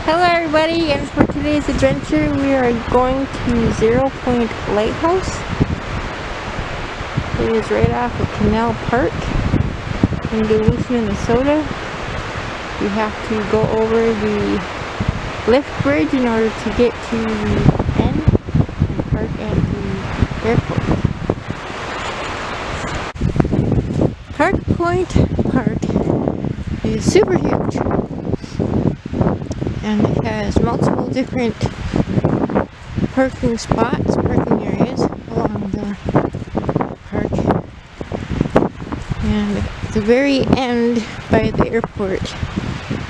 Hello everybody, and for today's adventure we are going to 0 Point Lighthouse. It is right off of Canal Park in Duluth, Minnesota. You have to go over the lift bridge in order to get to the end and park at the airport. Park Point Park is super huge, and it has multiple different parking spots, parking areas along the park. And at the very end by the airport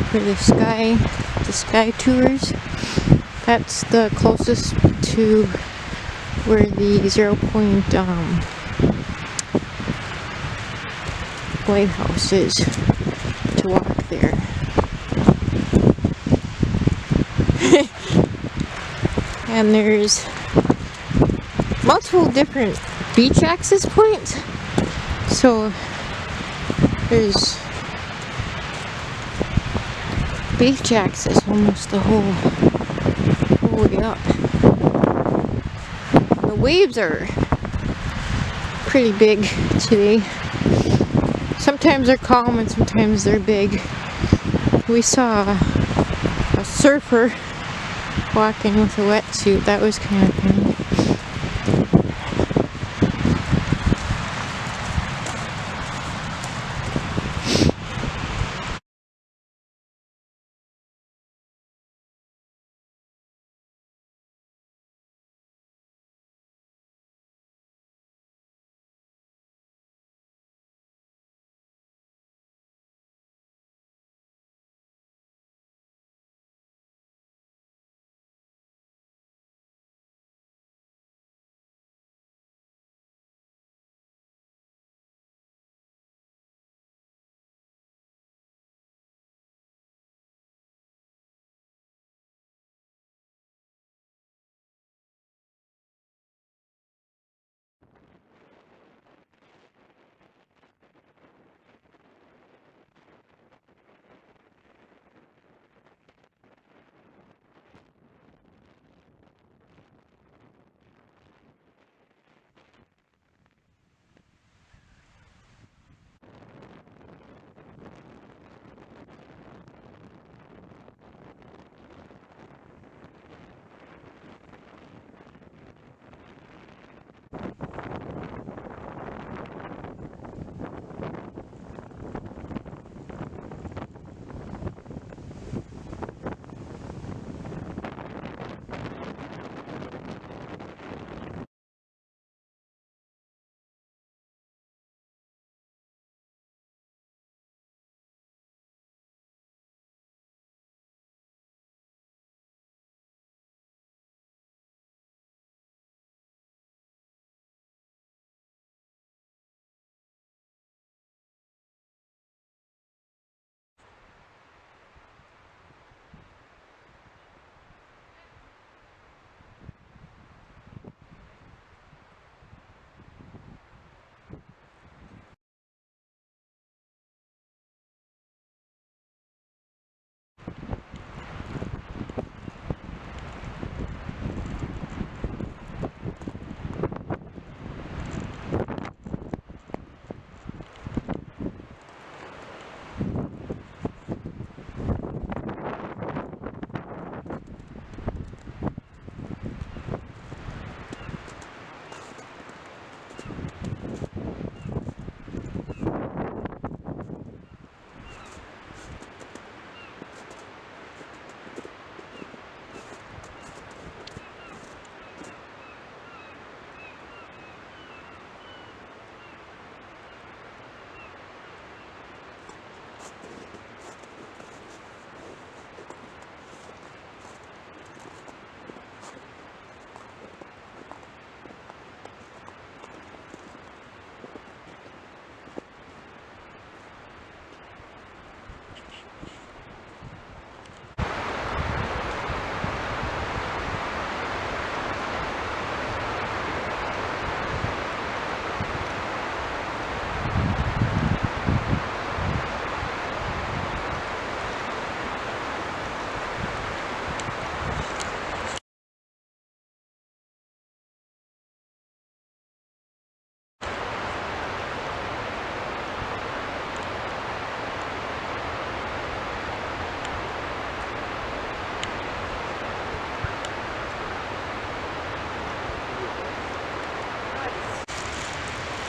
for the sky tours, that's the closest to where the 0 Point lighthouse is, to walk there. And there's multiple different beach access points, so there's beach access almost the whole way up. The waves are pretty big today. Sometimes they're calm and sometimes they're big. We saw a surfer walking with a wetsuit. That was kind of funny.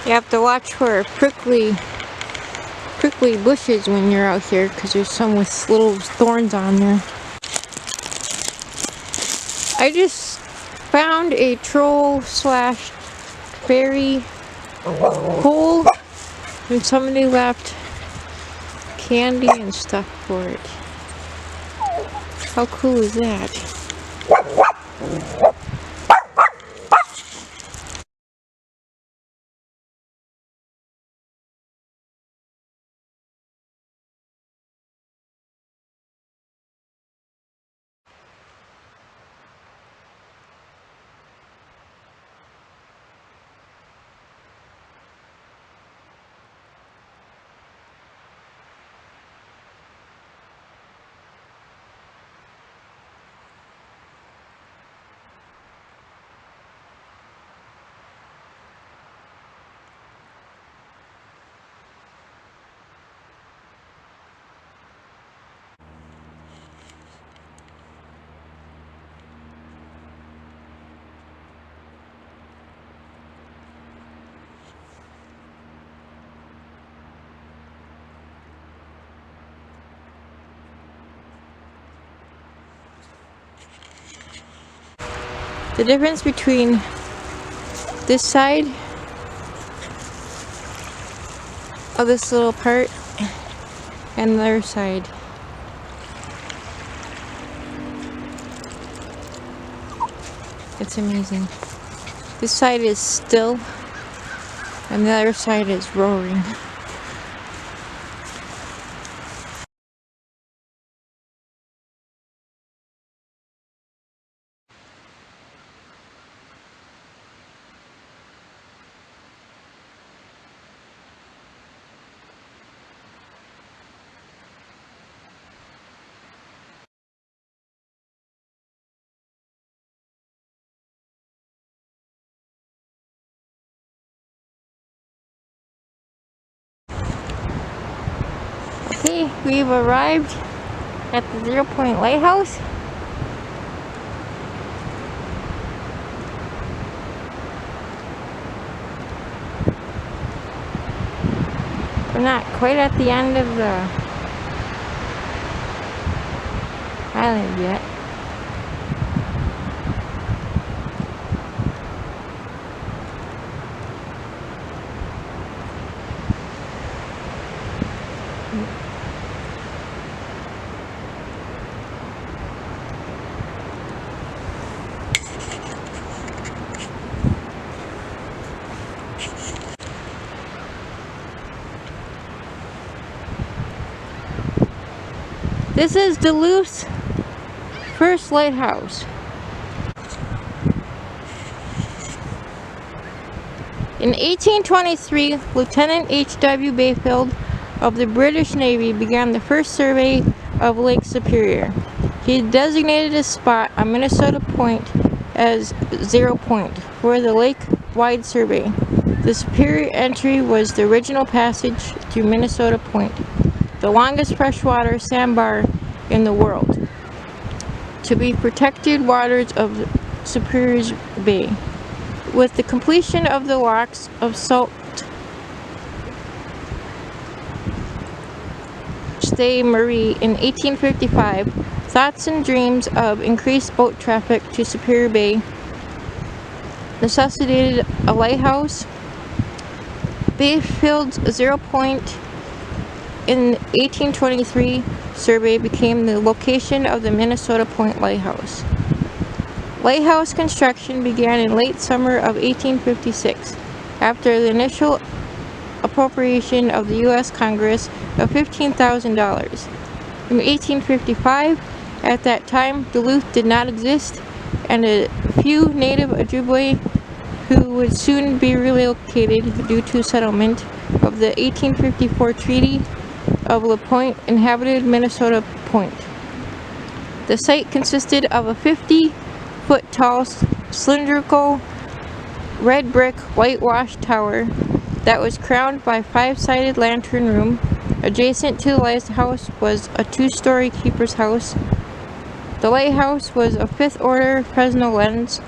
You have to watch for prickly bushes when you're out here, because there's some with little thorns on there. I just found a troll slash fairy hole, and somebody left candy and stuff for it. How cool is that? The difference between this side of this little part and the other side. It's amazing. This side is still and the other side is roaring. Okay, we've arrived at the 0 Point Lighthouse. We're not quite at the end of the island yet. This is Duluth's first lighthouse. In 1823, Lieutenant H.W. Bayfield of the British Navy began the first survey of Lake Superior. He designated a spot on Minnesota Point as 0 Point for the lake-wide survey. The Superior entry was the original passage through Minnesota Point, the longest freshwater sandbar in the world, to be protected waters of Superior's Bay. With the completion of the locks of Sault Ste. Marie in 1855, thoughts and dreams of increased boat traffic to Superior Bay necessitated a lighthouse. Bayfield's 0 Point in 1823 survey became the location of the Minnesota Point Lighthouse. Lighthouse construction began in late summer of 1856 after the initial appropriation of the U.S. Congress of $15,000. In 1855, at that time, Duluth did not exist, and a few native Ojibwe who would soon be relocated due to settlement of the 1854 Treaty of La Pointe inhabited Minnesota Point. The site consisted of a 50-foot tall cylindrical red brick whitewashed tower that was crowned by a 5-sided lantern room. Adjacent to the lighthouse was a 2-story keeper's house. The lighthouse was a 5th order Fresnel lens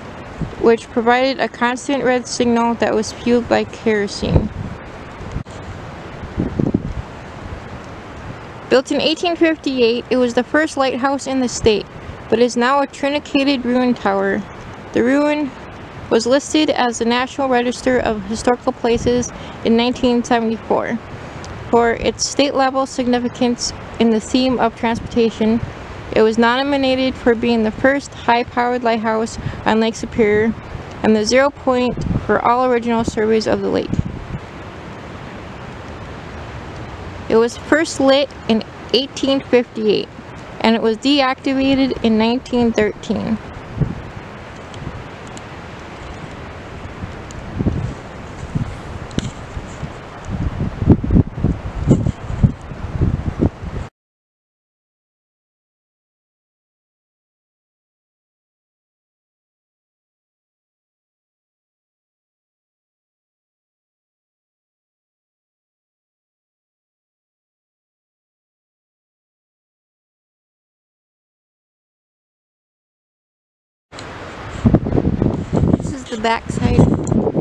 which provided a constant red signal that was fueled by kerosene. Built in 1858, it was the first lighthouse in the state, but is now a truncated ruin tower. The ruin was listed as the National Register of Historical Places in 1974 for its state-level significance in the theme of transportation. It was nominated for being the first high-powered lighthouse on Lake Superior and the 0 point for all original surveys of the lake. It was first lit in 1858, and it was deactivated in 1913. This is the backside.